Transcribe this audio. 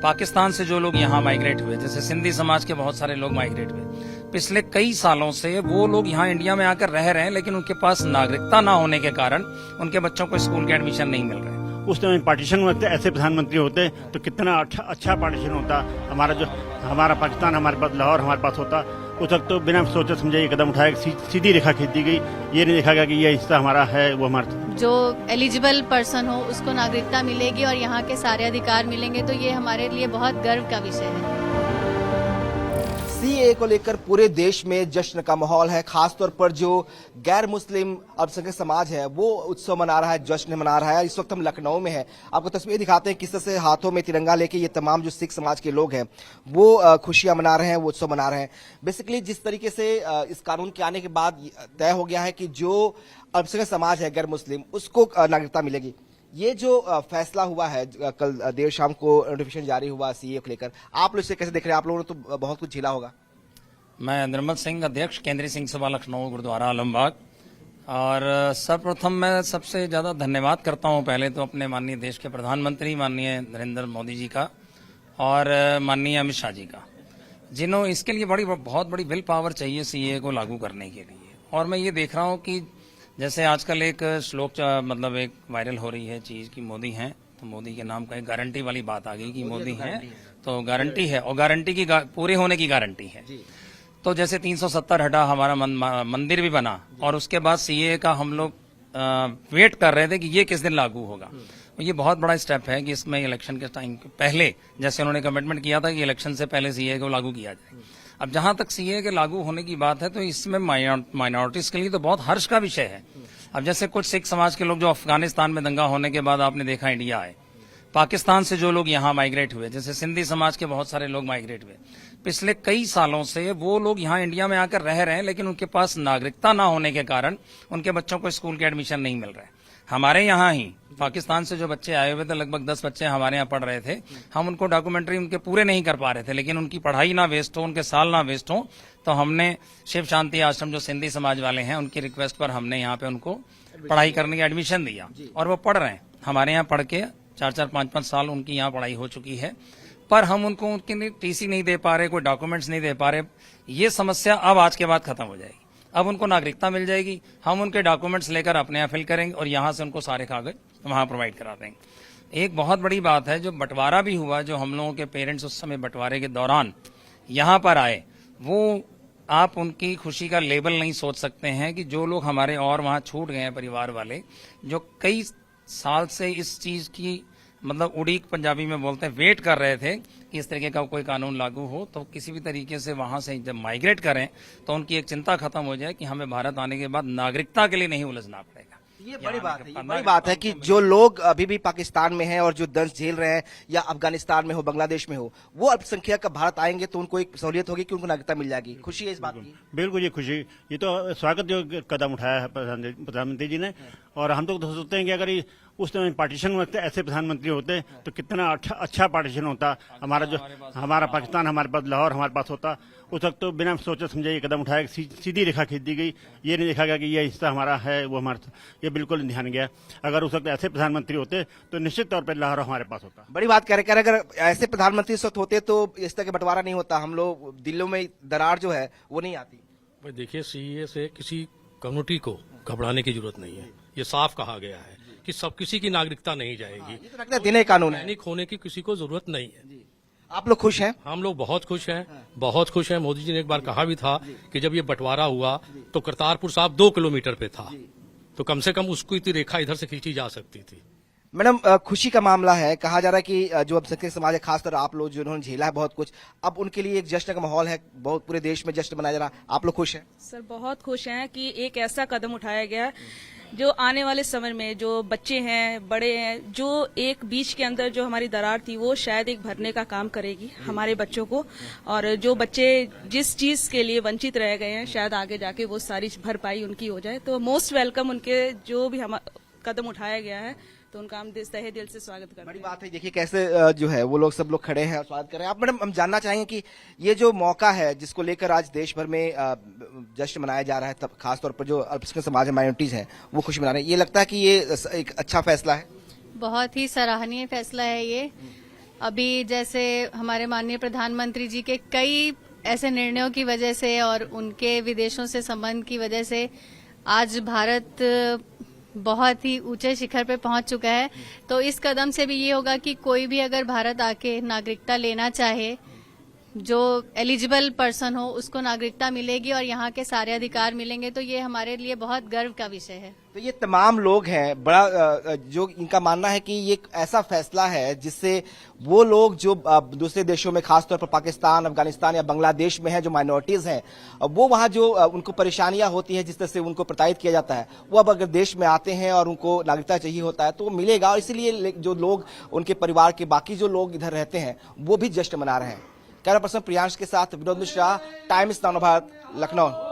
पाकिस्तान से जो लोग यहाँ माइग्रेट हुए, जैसे सिंधी समाज के बहुत सारे लोग माइग्रेट हुए, पिछले कई सालों से वो लोग यहाँ इंडिया में आकर रह रहे हैं, लेकिन उनके पास नागरिकता ना होने के कारण उनके बच्चों को स्कूल के एडमिशन नहीं मिल रहे। उस टाइम पार्टीशन में ऐसे प्रधानमंत्री होते तो कितना अच्छा पार्टीशन होता। हमारा पाकिस्तान हमारे पास लाहौर हमारे पास होता। उस वक्त तो बिना सोचे समझे ये कदम उठाया, सीधी रेखा खींच दी गई। ये नहीं देखा गया कि ये हिस्सा हमारा है, वो हमारा। जो एलिजिबल पर्सन हो उसको नागरिकता मिलेगी और यहाँ के सारे अधिकार मिलेंगे, तो ये हमारे लिए बहुत गर्व का विषय है। सीएए को लेकर पूरे देश में जश्न का माहौल है। खासतौर पर जो गैर मुस्लिम अल्पसंख्यक समाज है वो उत्सव मना रहा है, जश्न मना रहा है। इस वक्त हम लखनऊ में हैं, आपको तस्वीर दिखाते हैं किस तरह से हाथों में तिरंगा लेके ये तमाम जो सिख समाज के लोग हैं वो खुशियां मना रहे हैं, वो उत्सव मना रहे हैं। बेसिकली जिस तरीके से इस कानून के आने के बाद तय हो गया है कि जो अल्पसंख्यक समाज है गैर मुस्लिम, उसको नागरिकता मिलेगी। ये जो फैसला हुआ है, कल देर शाम को नोटिफिकेशन जारी हुआ सीए को लेकर, आप लोग इसे कैसे देख रहे हैं? आप लोगों ने तो बहुत कुछ झेला होगा। मैं निर्मल सिंह, अध्यक्ष केंद्रीय सिंह सभा लखनऊ गुरुद्वारा आलमबाग। और सर्वप्रथम मैं सबसे ज्यादा धन्यवाद करता हूं पहले तो अपने माननीय देश के प्रधानमंत्री माननीय नरेंद्र मोदी जी का और माननीय अमित शाह जी का, जिन्होंने इसके लिए बहुत बड़ी विल पावर चाहिए सीए को लागू करने के लिए। और मैं ये देख रहा हूं कि जैसे आजकल एक श्लोक मतलब एक वायरल हो रही है चीज की मोदी हैं, तो मोदी के नाम का एक गारंटी वाली बात आ गई कि मोदी हैं तो गारंटी है, और गारंटी की पूरे होने की गारंटी है। तो जैसे 370 हटा, हमारा मंदिर भी बना, और उसके बाद सीए का हम लोग वेट कर रहे थे कि ये किस दिन लागू होगा। ये बहुत बड़ा स्टेप है कि इसमें इलेक्शन के टाइम पहले, जैसे उन्होंने कमिटमेंट किया था कि इलेक्शन से पहले सीए को लागू किया जाए। अब जहां तक सीए के लागू होने की बात है तो इसमें माइनॉरिटीज के लिए तो बहुत हर्ष का विषय है। अब जैसे कुछ सिख समाज के लोग जो अफगानिस्तान में दंगा होने के बाद आपने देखा इंडिया आए, पाकिस्तान से जो लोग यहाँ माइग्रेट हुए, जैसे सिंधी समाज के बहुत सारे लोग माइग्रेट हुए, पिछले कई सालों से वो लोग यहाँ इंडिया में आकर रह रहे हैं, लेकिन उनके पास नागरिकता ना होने के कारण उनके बच्चों को स्कूल के एडमिशन नहीं मिल रहे। हमारे यहाँ ही पाकिस्तान से जो बच्चे आए हुए थे, लगभग 10 बच्चे हमारे यहाँ पढ़ रहे थे, हम उनको डॉक्यूमेंट्री उनके पूरे नहीं कर पा रहे थे, लेकिन उनकी पढ़ाई ना वेस्ट हो, उनके साल ना वेस्ट हो, तो हमने शिव शांति आश्रम जो सिंधी समाज वाले हैं उनकी रिक्वेस्ट पर हमने यहाँ पे उनको पढ़ाई करने की एडमिशन दिया, और वो पढ़ रहे हैं। हमारे यहाँ पढ़ के 4-4, 5-5 साल उनकी यहाँ पढ़ाई हो चुकी है, पर हम उनको उनकी टीसी नहीं दे पा रहे, कोई डॉक्यूमेंट्स नहीं दे पा रहे। ये समस्या अब आज के बाद खत्म हो जाएगी। अब उनको नागरिकता मिल जाएगी, हम उनके डॉक्यूमेंट्स लेकर अपने यहाँ फिल करेंगे और यहाँ से उनको सारे कागज वहाँ प्रोवाइड करा देंगे। एक बहुत बड़ी बात है, जो बंटवारा भी हुआ, जो हम लोगों के पेरेंट्स उस समय बंटवारे के दौरान यहाँ पर आए, वो आप उनकी खुशी का लेवल नहीं सोच सकते हैं कि जो लोग हमारे और वहाँ छूट गए हैं परिवार वाले, जो कई साल से इस चीज की मतलब उड़ीक पंजाबी में बोलते हैं, वेट कर रहे थे कि इस तरीके का कोई कानून लागू हो, तो किसी भी तरीके से वहां से जब माइग्रेट करें तो उनकी एक चिंता खत्म हो जाए कि हमें भारत आने के बाद नागरिकता के लिए नहीं उलझना पड़ेगा। ये बड़ी बात है, ये बड़ी बात है कि जो लोग अभी भी पाकिस्तान में हैं और जो दंश झेल रहे हैं, या अफगानिस्तान में हो, बांग्लादेश में हो, वो अल्पसंख्यक भारत आएंगे तो उनको एक सहूलियत होगी कि उनको नागरिकता मिल जाएगी। खुशी है इस बात की? बिल्कुल ये खुशी, ये तो स्वागत जो कदम उठाया है प्रधानमंत्री जी ने। और हम तो सोचते हैं कि अगर उस टाइम पार्टीशन में ऐसे प्रधानमंत्री होते तो कितना अच्छा पार्टीशन होता। हमारा पाकिस्तान हमारे पास लाहौर हमारे पास होता। उस वक्त तो बिना सोचे समझे ये कदम उठाया, सीधी रेखा खींच दी गई। ये नहीं देखा गया कि ये हिस्सा हमारा है, वो हमारा। ये बिल्कुल ध्यान गया। अगर उस वक्त ऐसे प्रधानमंत्री होते तो निश्चित तौर पर लाहौर हमारे पास होता। बड़ी बात कह रहे, अगर ऐसे प्रधानमंत्री इस वक्त होते तो इस तरह का बंटवारा नहीं होता, हम लोग दिल्ली में दरार जो है वो नहीं आती। भाई देखिए, सीए से किसी कम्युनिटी को घबराने की जरूरत नहीं है। ये साफ कहा गया है कि सब किसी की नागरिकता नहीं जाएगी। ये तो लगता है दिन कानून है, पैनिक होने की किसी को जरूरत नहीं है। आप लोग खुश हैं? हम लोग बहुत खुश हैं, बहुत खुश हैं। मोदी जी ने एक बार कहा भी था कि जब ये बंटवारा हुआ तो करतारपुर साहब 2 किलोमीटर पे था, तो कम से कम उसको इतनी रेखा इधर से खींची जा सकती थी। मैडम, खुशी का मामला है। कहा जा रहा है कि जो अब संख्यक समाज है, खासकर आप लोग जिन्होंने झेला है बहुत कुछ, अब उनके लिए एक जश्न का माहौल है, बहुत पूरे देश में जश्न मनाया जा रहा है। आप लोग खुश हैं? सर बहुत खुश हैं कि एक ऐसा कदम उठाया गया जो आने वाले समय में जो बच्चे हैं, बड़े हैं, जो एक बीच के अंदर जो हमारी दरार थी वो शायद एक भरने का काम करेगी हमारे बच्चों को। और जो बच्चे जिस चीज के लिए वंचित रह गए हैं, शायद आगे जाके वो सारी भरपाई उनकी हो जाए। तो मोस्ट वेलकम उनके जो भी हम कदम उठाया गया है, तो उनका हम तहे दिल से स्वागत करते हैं। बड़ी बात है। देखिए कैसे जो है वो लोग सब लोग खड़े हैं और स्वागत कर रहे हैं। आप मैडम, हम जानना चाहेंगे कि ये जो मौका है जिसको लेकर आज देश भर में जश्न मनाया जा रहा है, तब खासतौर पर जो अल्पसंख्यक समाज है, माइनॉरिटीज हैं, वो खुशी मना रहे हैं, ये लगता है कि ये एक अच्छा फैसला है? बहुत ही सराहनीय फैसला है ये। अभी जैसे हमारे माननीय प्रधानमंत्री जी के कई ऐसे निर्णयों की वजह से और उनके विदेशों से संबंध की वजह से आज भारत बहुत ही ऊंचे शिखर पे पहुंच चुका है। तो इस कदम से भी ये होगा कि कोई भी अगर भारत आके नागरिकता लेना चाहे, जो एलिजिबल पर्सन हो उसको नागरिकता मिलेगी और यहाँ के सारे अधिकार मिलेंगे। तो ये हमारे लिए बहुत गर्व का विषय है। तो ये तमाम लोग हैं, बड़ा जो इनका मानना है कि ये एक ऐसा फैसला है जिससे वो लोग जो दूसरे देशों में, खासतौर पर पाकिस्तान, अफगानिस्तान या बांग्लादेश में हैं, जो माइनॉरिटीज हैं, वो वहाँ जो उनको परेशानियां होती हैं, जिस तरह से उनको प्रताड़ित किया जाता है, वो अब अगर देश में आते हैं और उनको नागरिकता चाहिए होता है तो वो मिलेगा। और इसीलिए जो लोग, उनके परिवार के बाकी जो लोग इधर रहते हैं वो भी जश्न मना रहे हैं। कैमरा पर्सन प्रियांश के साथ विनोद मिश्रा, टाइम्स नव भारत, लखनऊ।